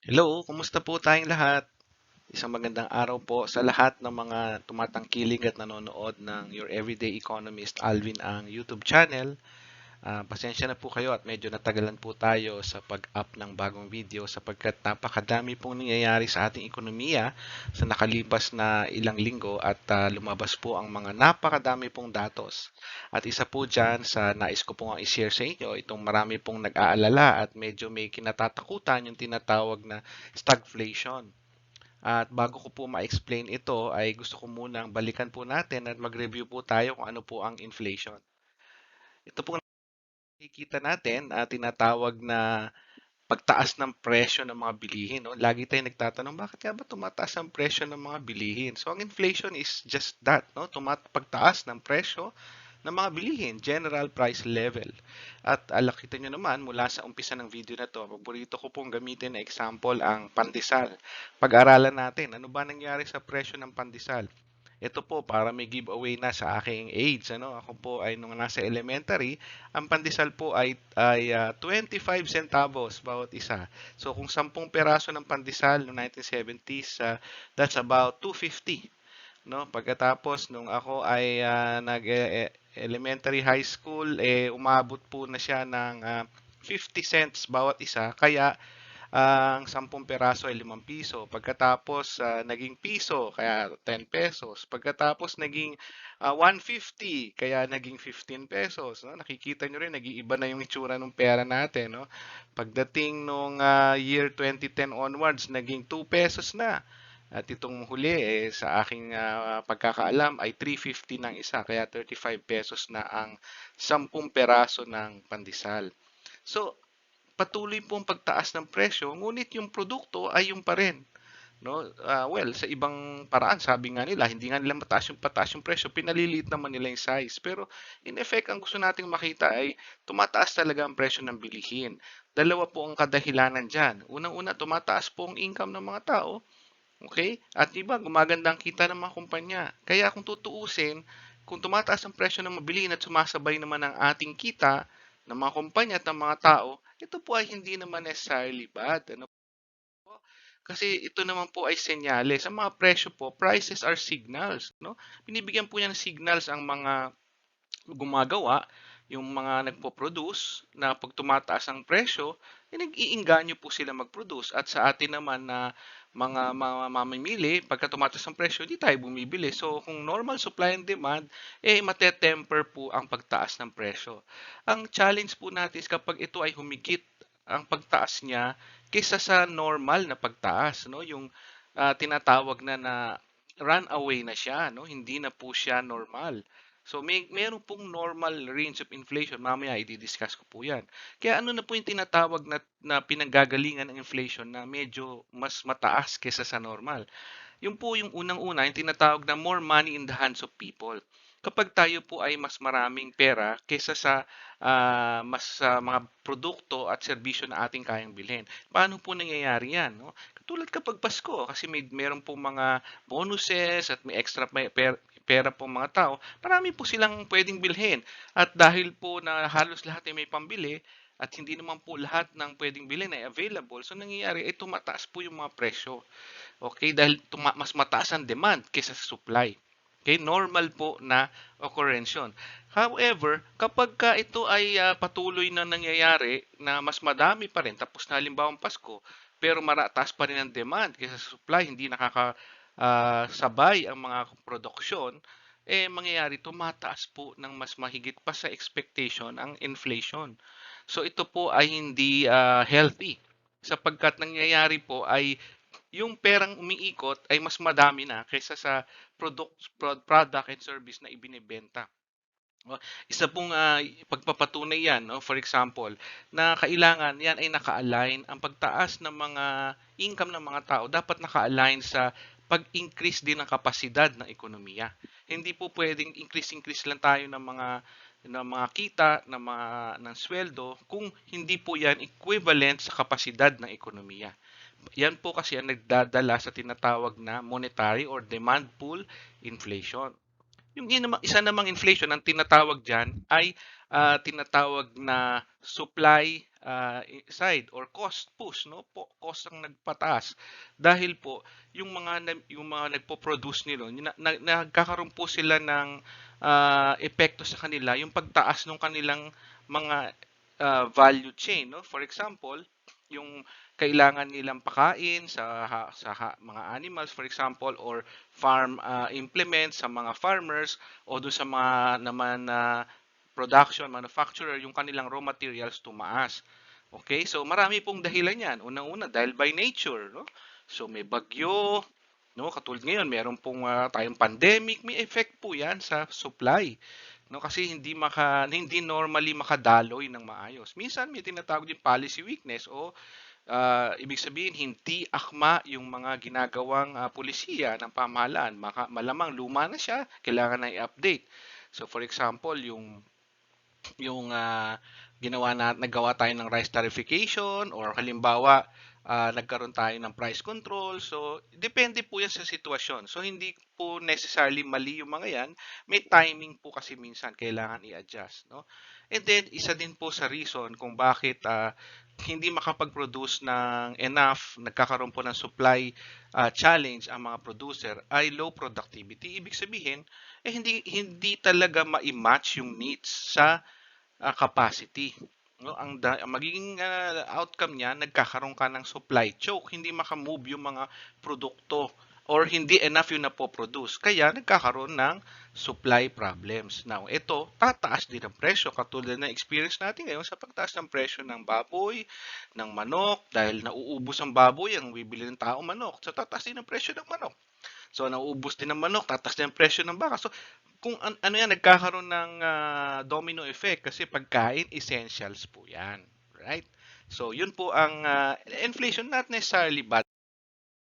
Hello, kumusta po tayong lahat? Isang magandang araw po sa lahat ng mga tumatangkilik at nanonood ng Your Everyday Economist Alvin ang YouTube channel. Pasensya na po kayo at medyo natagalan po tayo sa pag-up ng bagong video sapagkat napakadami pong nangyayari sa ating ekonomiya sa nakalipas na ilang linggo at lumabas po ang mga napakadami pong datos. At isa po dyan sa nais ko pong i-share sa inyo, itong marami pong nag-aalala at medyo may kinatatakutan yung tinatawag na stagflation. At bago ko po ma-explain ito, ay gusto ko munang balikan po natin at mag-review po tayo kung ano po ang inflation. Ito po nakikita natin, tinatawag na pagtaas ng presyo ng mga bilihin. No? Lagi tayong nagtatanong, bakit nga ba tumataas ang presyo ng mga bilihin? So, ang inflation is just that, no? Pagtaas ng presyo ng mga bilihin, general price level. At alakita nyo naman, mula sa umpisa ng video na to, paborito ko pong gamitin na example ang pandesal. Pag-aralan natin, ano ba nangyari sa presyo ng pandesal? Ito po, para may giveaway na sa aking age. Ano? Ako po ay nung nasa elementary, ang pandesal po ay 25 centavos bawat isa. So kung 10 peraso ng pandesal noong 1970s, that's about 250. No? Pagkatapos nung ako ay nag elementary high school, umabot po na siya ng 50 cents bawat isa. Kaya ang 10 peraso ay 5 piso. Pagkatapos naging piso, kaya 10 pesos. Pagkatapos naging 150, kaya naging 15 pesos. No? Nakikita nyo rin, nag-iiba na yung itsura ng pera natin. No? Pagdating nung year 2010 onwards, naging 2 pesos na. At itong huli, sa aking pagkakaalam, ay 350 ng isa, kaya 35 pesos na ang 10 peraso ng pandesal. So, patuloy pong pagtaas ng presyo, ngunit yung produkto ay yung pa rin. No? Well, sa ibang paraan, sabi nga nila, hindi nga nila pataas yung presyo, pinaliliit naman nila yung size. Pero in effect, ang gusto nating makita ay tumataas talaga ang presyo ng bilihin. Dalawa po ang kadahilanan dyan. Unang-una, tumataas po ang income ng mga tao. Okay? At iba, gumaganda ang kita ng mga kumpanya. Kaya kung tutuusin, kung tumataas ang presyo ng mabilihin at sumasabay naman ang ating kita ng mga kumpanya at ng mga tao, ito po ay hindi naman necessarily bad. Ano po? Kasi ito naman po ay senyales. Ang mga presyo po, prices are signals. No? Binibigyan po niya ng signals ang mga gumagawa, yung mga nagpo-produce na pag tumataas ang presyo, nag-iinganyo po sila mag-produce. At sa atin naman na mga mamimili, pagka tumataas ang presyo, hindi tayo bumibili. So, kung normal supply and demand, matetemper po ang pagtaas ng presyo. Ang challenge po natin is kapag ito ay humigit ang pagtaas niya kaysa sa normal na pagtaas, no? Yung tinatawag na runaway na siya, no? Hindi na po siya normal. So meron pong normal range of inflation. Mamaya i-discuss ko po 'yan. Kaya ano na po yung tinatawag na pinanggagalingan ng inflation na medyo mas mataas kaysa sa normal. Yun po yung unang-una, yung tinatawag na more money in the hands of people. Kapag tayo po ay mas maraming pera kaysa sa mga produkto at serbisyo na ating kayang bilhin. Paano po nangyayari yan? No? Katulad kapag Pasko, kasi meron po mga bonuses at may extra pera po mga tao, marami po silang pwedeng bilhin. At dahil po na halos lahat ay may pambili, at hindi naman po lahat ng pwedeng bilhin ay available, so nangyayari ay tumataas po yung mga presyo. Okay, dahil mas mataas ang demand kaysa sa supply. Okay, normal po na occurrence yun. However, kapag ka ito ay patuloy na nangyayari na mas madami pa rin, tapos na halimbawa ang Pasko, pero marataas pa rin ang demand kaysa sa supply, hindi nakakasabay ang mga produksyon, mangyayari tumataas po ng mas mahigit pa sa expectation ang inflation. So ito po ay hindi healthy sapagkat nangyayari po ay yung perang umiikot ay mas madami na kaysa sa product and service na ibinebenta. O, isa pong pagpapatunay yan, no? For example, na kailangan yan ay naka-align ang pagtaas ng mga income ng mga tao dapat naka-align sa pag-increase din ng kapasidad ng ekonomiya. Hindi po pwedeng increase lang tayo ng mga kita, ng sweldo kung hindi po yan equivalent sa kapasidad ng ekonomiya. Yan po kasi ang nagdadala sa tinatawag na monetary or demand pull inflation. Yung isa namang inflation ang tinatawag diyan ay tinatawag na supply side or cost push, no? Cost ang nagpataas dahil po yung mga nagpo-produce nilo nagkakaroon po sila ng epekto sa kanila yung pagtaas ng kanilang mga value chain, no? For example, yung kailangan nilang pakain mga animals, for example, or farm implements sa mga farmers o doon sa mga naman na production manufacturer, yung kanilang raw materials tumaas. Okay, so marami pong dahilan yan. Unang-una, dahil by nature, no? So may bagyo, no? Katulad ngayon, meron pong tayong pandemic, may effect po yan sa supply. No, kasi hindi normally makadaloy ng maayos. Minsan may tinatawag din policy weakness o ibig sabihin hindi akma yung mga ginagawang pulisiya ng pamahalaan. Malamang luma na siya, kailangan na i-update. So for example, yung naggawa tayo ng rice tarification or halimbawa nagkaroon tayo ng price control. So depende po yan sa sitwasyon. So hindi po necessarily mali yung mga yan. May timing po kasi minsan kailangan i-adjust, no? And then isa din po sa reason kung bakit hindi makapag-produce ng enough, nagkakaroon po ng supply challenge ang mga producer ay low productivity. Ibig sabihin, hindi talaga ma-match yung needs sa capacity. No, ang magiging outcome niya, nagkakaroon ka ng supply choke, hindi maka-move yung mga produkto or hindi enough yung napoproduce. Kaya nagkakaroon ng supply problems. Now, ito, tataas din ang presyo katulad ng experience natin ngayon sa pagtaas ng presyo ng baboy, ng manok, dahil nauubos ang baboy, ang bibili ng tao manok. So, tataas din ang presyo ng manok. So, nauubos din ang manok, tataas din ang presyo ng baka. So, kung ano yan, nagkakaroon ng domino effect kasi pagkain, essentials po yan. Right? So, yun po ang inflation, not necessarily bad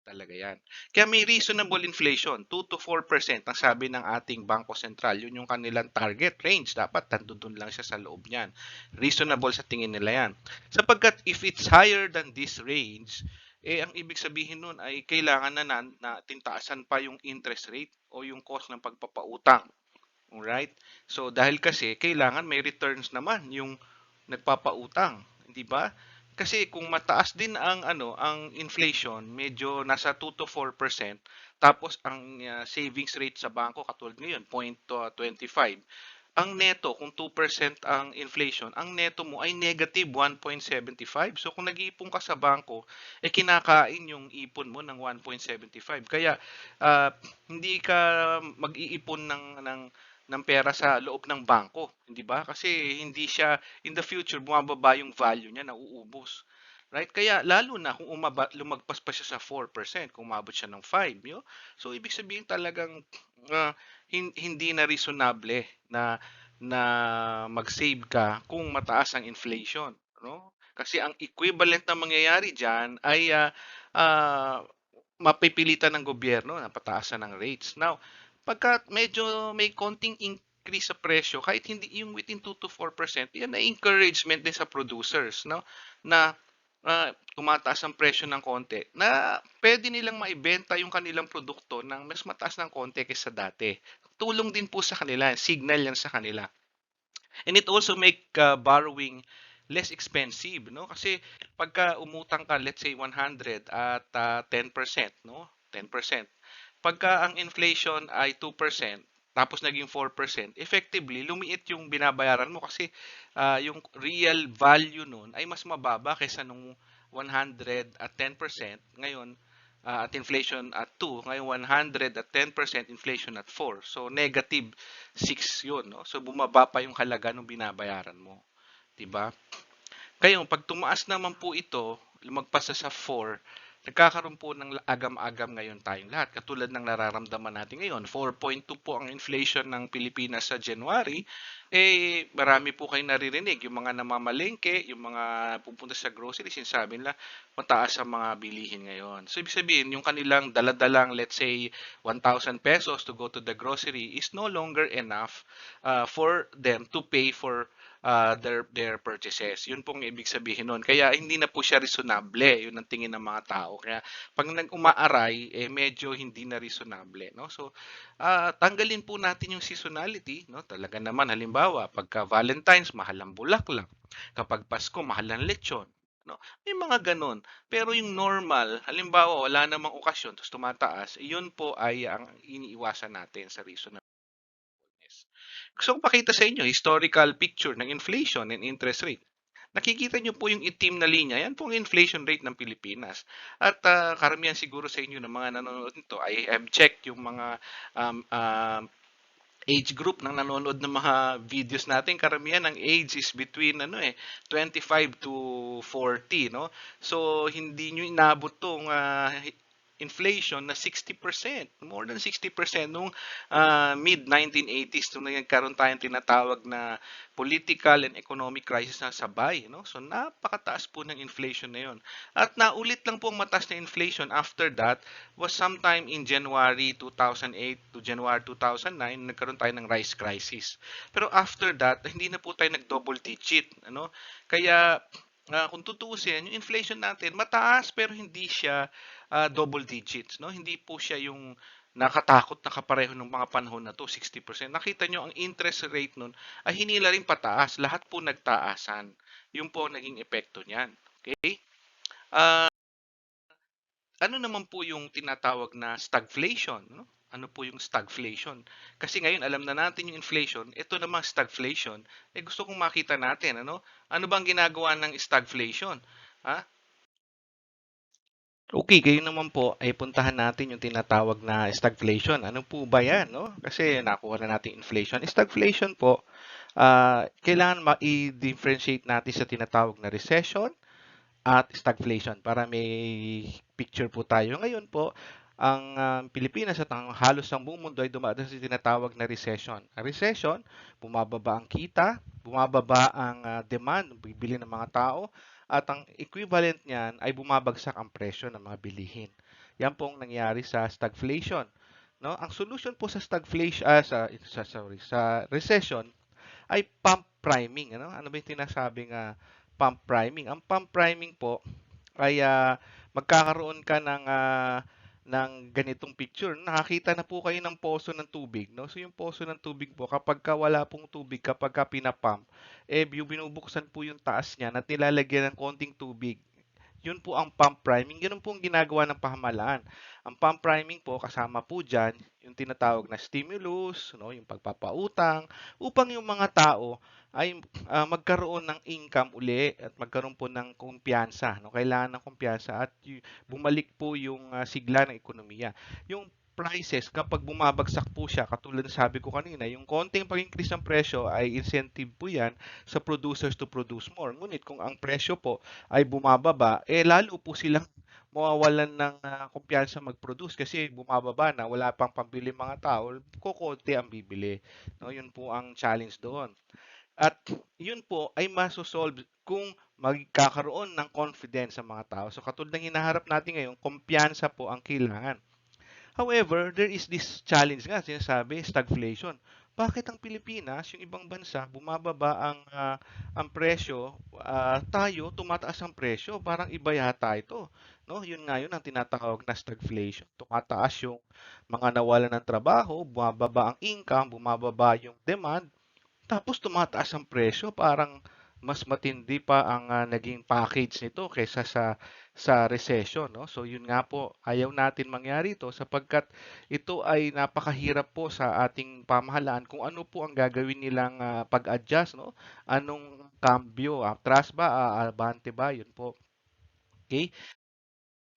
talaga yan. Kaya may reasonable inflation, 2 to 4% ang sabi ng ating Bangko Sentral. Yun yung kanilang target range. Dapat nandun lang siya sa loob niyan. Reasonable sa tingin nila yan. Sapagkat if it's higher than this range, ang ibig sabihin nun ay kailangan na tintaasan pa yung interest rate o yung cost ng pagpapautang. Alright? So, dahil kasi kailangan may returns naman yung nagpapautang, hindi ba? Kasi kung mataas din ang inflation, medyo nasa 2 to 4%, tapos ang savings rate sa bangko katulad ngayon 0.25. Ang neto, kung 2% ang inflation, ang neto mo ay negative 1.75. So kung nag-iipon ka sa bangko, kinakain yung ipon mo ng 1.75. Kaya uh, hindi ka mag-iipon ng pera sa loob ng bangko, hindi ba? Kasi hindi siya in the future bumababa yung value niya, nauubos. Right? Kaya lalo na kung lumagpas pa siya sa 4%, kung umabot siya ng 5, yo. So ibig sabihin talagang uh, hindi na reasonable na mag-save ka kung mataas ang inflation, no? Kasi ang equivalent na mangyayari diyan ay mapipilitan ng gobyerno na pataasan ng rates. Now, pagka medyo may konting increase sa presyo, kahit hindi yung within 2 to 4%, yan ay encouragement din sa producers, no? Na tumataas ang presyo ng konti, na pwede nilang maibenta yung kanilang produkto ng mas mataas ng konti kaysa dati. Tulong din po sa kanila, signal yan sa kanila. And it also make borrowing less expensive, no? Kasi pagka umutang ka, let's say 100 at 10%, no? 10%. Pagka ang inflation ay 2%, tapos naging 4%, effectively, lumiit yung binabayaran mo kasi yung real value nun ay mas mababa kaysa nung 100 at 10%. Ngayon, at inflation at 2, ngayon 100 at 10% inflation at 4. So negative 6 yun, no? So bumaba pa yung halaga ng binabayaran mo, 'di ba? Ngayon, pag tumaas naman po ito, lumagpas na sa 4, nagkakaroon po ng agam-agam ngayon tayong lahat. Katulad ng nararamdaman natin ngayon, 4.2 po ang inflation ng Pilipinas sa January. Marami po kayong naririnig. Yung mga namamalengke, yung mga pupunta sa grocery, sinasabi nila, mataas ang mga bilihin ngayon. So, ibig sabihin, yung kanilang daladalang, let's say, 1,000 pesos to go to the grocery is no longer enough for them to pay for their purchases. Yun pong ibig sabihin nun. Kaya hindi na po siya reasonable. Yun ang tingin ng mga tao. Kaya pag nag-umaaray, medyo hindi na reasonable, no? So, tanggalin po natin yung seasonality, no? Talaga naman, halimbawa, pagka Valentine's, mahal ang bulaklak. Kapag Pasko, mahal ang lechon. No? May mga ganun. Pero yung normal, halimbawa, wala namang okasyon, tapos tumataas, yun po ay ang iniiwasan natin sa reasonableness. Gusto kong pakita sa inyo, historical picture ng inflation and interest rate. Nakikita nyo po yung itim na linya, yan po ang inflation rate ng Pilipinas. At karamihan siguro sa inyo ng mga nanonood nito ay have checked yung mga age group ng nanonood ng mga videos natin. Karamihan ng age is between 25 to 40, no? So hindi nyo inabot tong inflation na 60%, more than 60% nung mid-1980s nung nagkaroon tayong tinatawag na political and economic crisis na sabay, no? So napakataas po ng inflation na 'yon. At naulit lang po ang mataas na inflation after that was sometime in January 2008 to January 2009 nagkaroon tayo ng rice crisis. Pero after that, hindi na po tayo nag-double digit, ano? Kaya kung tutuusin, yung inflation natin mataas pero hindi siya double digits, no? Hindi po siya yung nakatakot na kapareho ng mga panahon na to, 60%. Nakita nyo ang interest rate nun ay hinila rin pataas. Lahat po nagtaasan. Yun po ang naging epekto niyan. Okay? Ano naman po yung tinatawag na stagflation, no? Ano po yung stagflation? Kasi ngayon alam na natin yung inflation, ito namang stagflation. Gusto kong makita natin, ano? Ano bang ginagawa ng stagflation? Ha? Okay, kayo naman po ay puntahan natin yung tinatawag na stagflation. Ano po ba yan, no? Kasi nakuha na natin inflation. Stagflation po, kailangan ma-differentiate natin sa tinatawag na recession at stagflation para may picture po tayo. Ngayon po, ang Pilipinas at ang halos ang buong mundo ay dumadaan sa tinatawag na recession. Ang recession, bumababa ang kita, bumababa ang demand, bibili ng mga tao, at ang equivalent niyan ay bumabagsak ang presyo ng mga bilihin. Yan po ang nangyari sa stagflation. No? Ang solution po sa stagflation, sa recession ay pump priming. Ano? Ano ba yung tinasabing pump priming? Ang pump priming po ay magkakaroon ka ng ganitong picture. Nakakita na po kayo ng poso ng tubig, no? So yung poso ng tubig po, kapag ka wala pong tubig, kapag ka pinapump, yung binubuksan po yung taas niya at nilalagyan ng konting tubig. Yun po ang pump priming. Ganun po ang ginagawa ng pamahalaan. Ang pump priming po, kasama po dyan, yung tinatawag na stimulus, no, yung pagpapautang, upang yung mga tao ay magkaroon ng income uli at magkaroon po ng kumpiyansa. No? Kailangan ng kumpiyansa at bumalik po yung sigla ng ekonomiya. Yung prices, kapag bumabagsak po siya, katulad ng sabi ko kanina, yung konting pag-increase ng presyo ay incentive po yan sa producers to produce more. Ngunit kung ang presyo po ay bumababa, lalo po silang mawawalan ng kumpiyansa mag-produce kasi bumababa na, wala pang pambili mga tao, kukunti ang bibili. No, yun po ang challenge doon. At yun po ay masosolve kung magkakaroon ng confidence sa mga tao. So katulad ng hinaharap natin ngayon, kumpiyansa po ang kailangan. However, there is this challenge nga, sinasabi, stagflation. Bakit ang Pilipinas, yung ibang bansa, bumababa ang presyo, tayo tumataas ang presyo, parang iba yata ito. No, yun nga yun ang tinatawag na stagflation. Tumataas yung mga nawalan ng trabaho, bumababa ang income, bumababa yung demand, tapos tumataas ang presyo, parang mas matindi pa ang naging package nito kaysa sa recession, no? So yun nga po, ayaw natin mangyari ito sapagkat ito ay napakahirap po sa ating pamahalaan kung ano po ang gagawin nilang pag-adjust, no? Anong cambio, atras ba, abante ba, yun po. Okay?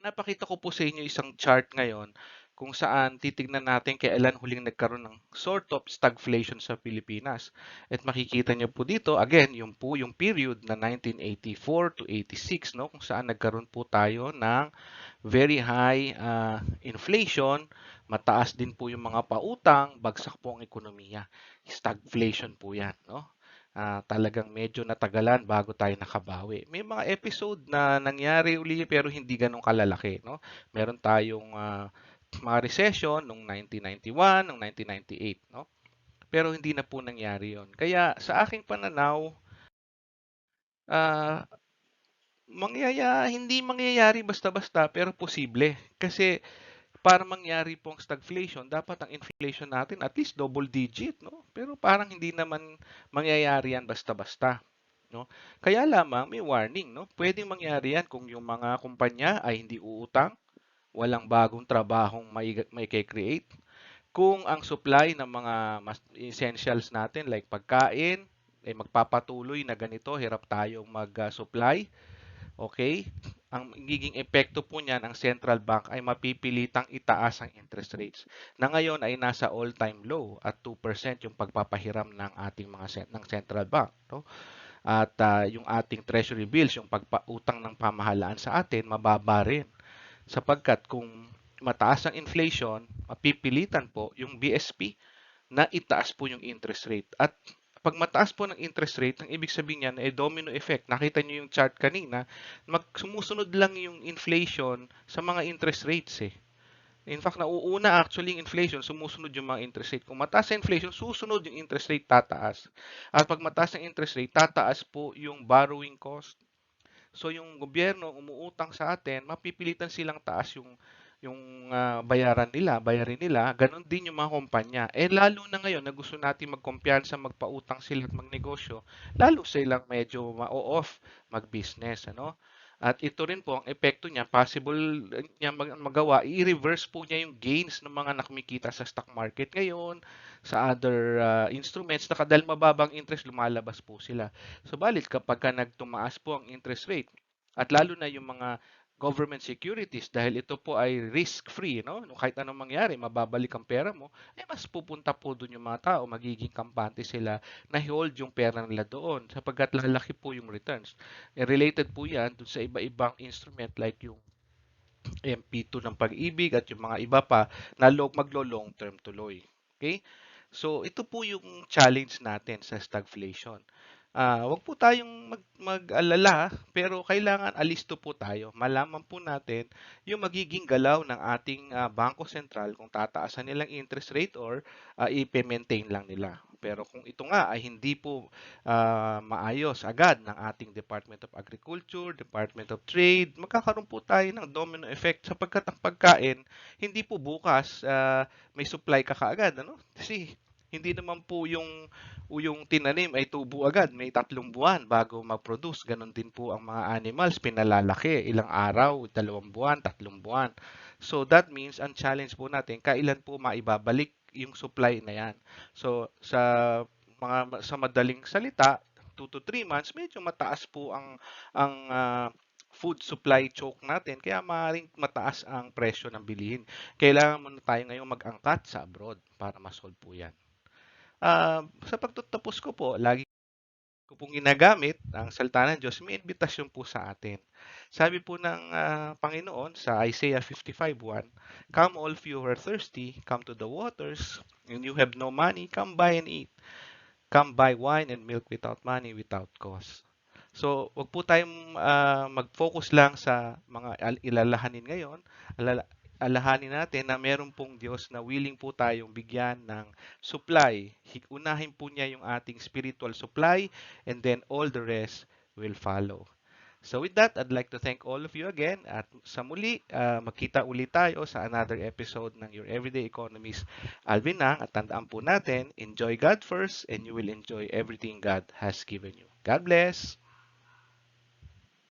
Napakita ko po sa inyo isang chart ngayon kung saan titignan natin kailan huling nagkaroon ng sort of stagflation sa Pilipinas. At makikita niyo po dito, again, yung po yung period na 1984 to 86, no, kung saan nagkaroon po tayo ng very high inflation, mataas din po yung mga pautang, bagsak po ang ekonomiya. Stagflation po yan, no? Talagang medyo natagalan bago tayo nakabawi. May mga episode na nangyari uli pero hindi ganun kalalaki, no? Meron tayong mga recession noong 1991, noong 1998, no? Pero hindi na po nangyari 'yon. Kaya sa aking pananaw, Ah, hindi mangyayari basta-basta pero posible. Kasi para mangyari pong stagflation, dapat ang inflation natin at least double digit, no? Pero parang hindi naman mangyayari yan basta-basta, no? Kaya lamang may warning, no? Pwedeng mangyari yan kung yung mga kumpanya ay hindi uutang, walang bagong trabahong may create. Kung ang supply ng mga essentials natin like pagkain ay magpapatuloy na ganito, hirap tayong mag-supply. Okay? Ang magiging epekto po niyan, ang central bank ay mapipilitang itaas ang interest rates na ngayon ay nasa all-time low at 2% yung pagpapahiram ng ating ng central bank. No? At yung ating treasury bills, yung pagpautang ng pamahalaan sa atin, mababa rin. Sapagkat kung mataas ang inflation, mapipilitan po yung BSP na itaas po yung interest rate. At pag mataas po ng interest rate, ang ibig sabihin niyan ay domino effect. Nakita niyo yung chart kanina, sumusunod lang yung inflation sa mga interest rates eh. In fact, nauuna actually yung inflation, sumusunod yung mga interest rate. Kung mataas ang inflation, susunod yung interest rate, tataas. At pag mataas ang interest rate, tataas po yung borrowing cost. So yung gobyerno umuutang sa atin, mapipilitan silang taas yung bayarin nila, ganun din yung mga kumpanya. Eh lalo na ngayon na gusto natin magkumpiyansa, magpautang sila at magnegosyo, lalo silang medyo ma-off mag-business, ano? At ito rin po ang epekto niya, possible niya magawa, i-reverse po niya yung gains ng mga nakumikita sa stock market ngayon, sa other instruments na dahil mababang interest lumalabas po sila. Subalit kapag nagtumaas po ang interest rate at lalo na yung mga government securities dahil ito po ay risk-free, no? Kahit anong mangyari, mababalik ang pera mo, eh mas pupunta po doon yung mga tao, magiging kampante sila na hold yung pera nila doon sapagkat lalaki po yung returns. Related po yan doon sa iba-ibang instrument like yung MP2 ng pag-ibig at yung mga iba pa na maglo-long term tuloy. Okay? So, ito po yung challenge natin sa stagflation. Wag po tayong mag-alala, pero kailangan alisto po tayo. Malaman po natin yung magiging galaw ng ating Bangko Sentral kung tataasan nilang interest rate or i-maintain lang nila. Pero kung ito nga ay hindi po maayos agad ng ating Department of Agriculture, Department of Trade, magkakaroon po tayo ng domino effect sapagkat ang pagkain, hindi po bukas may supply ka kaagad. Ano? Kasi hindi naman po yung tinanim ay tubo agad. May 3 buwan bago mag-produce. Ganon din po ang mga animals, pinalalaki. Ilang araw, 2 buwan, 3 buwan. So that means, ang challenge po natin, kailan po maibabalik yung supply na yan. So sa madaling salita, 2 to 3 months, medyo mataas po ang food supply choke natin, kaya maaaring mataas ang presyo ng bilihin. Kailangan muna tayo ngayong mag-angkat sa abroad para ma-solve po yan. Sa pagtatapos ko po, lagi ko pong ginagamit ang salita ng Diyos, may invitasyon po sa atin. Sabi po ng Panginoon sa Isaiah 55:1, "Come all of you who are thirsty, come to the waters, and you have no money, come buy and eat. Come buy wine and milk without money, without cost." So, wag po tayong mag-focus lang sa mga ilalahanin ngayon. Alahanin natin na meron pong Diyos na willing po tayong bigyan ng supply. Unahin po niya yung ating spiritual supply and then all the rest will follow. So with that, I'd like to thank all of you again at sa muli, magkita ulit tayo sa another episode ng Your Everyday Economist. Alvin Nang, at tandaan po natin, enjoy God first and you will enjoy everything God has given you. God bless!